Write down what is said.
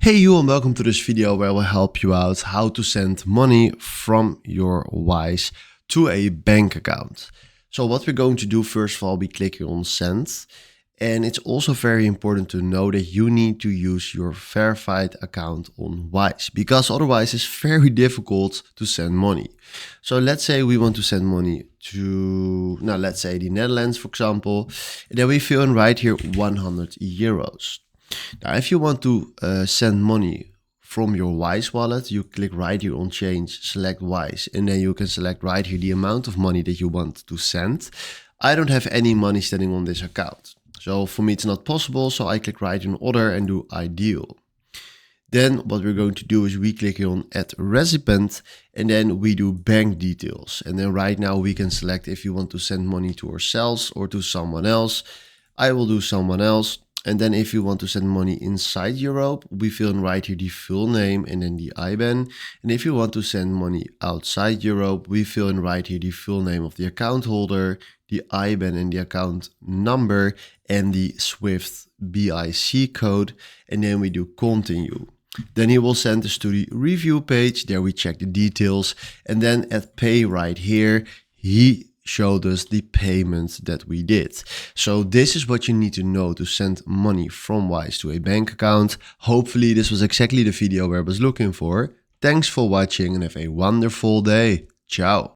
Hey you, and welcome to this video where I will help you out how to send money from your Wise to a bank account. So what we're going to do, first of all, we click here on send. And it's also very important to know that you need to use your verified account on Wise, because otherwise it's very difficult to send money. So let's say we want to send money to, let's say the Netherlands, for example, and then we fill in right here 100 euros. Now, if you want to send money from your Wise wallet, you click right here on change, select Wise, and then you can select right here the amount of money that you want to send. I don't have any money standing on this account, so for me it's not possible, so I click right on order and do ideal. Then what we're going to do is we click here on add recipient, and then we do bank details. And then right now we can select if you want to send money to ourselves or to someone else. I will do someone else. And then if you want to send money inside Europe, we fill in right here the full name and then the IBAN. And if you want to send money outside Europe, we fill in right here the full name of the account holder, the IBAN and the account number, and the SWIFT BIC code. And then we do continue. Then he will send us to the review page. There we check the details. And then at pay right here, he showed us the payment that we did. So this is what you need to know to send money from Wise to a bank account. Hopefully this was exactly the video where I was looking for. Thanks for watching and have a wonderful day. Ciao.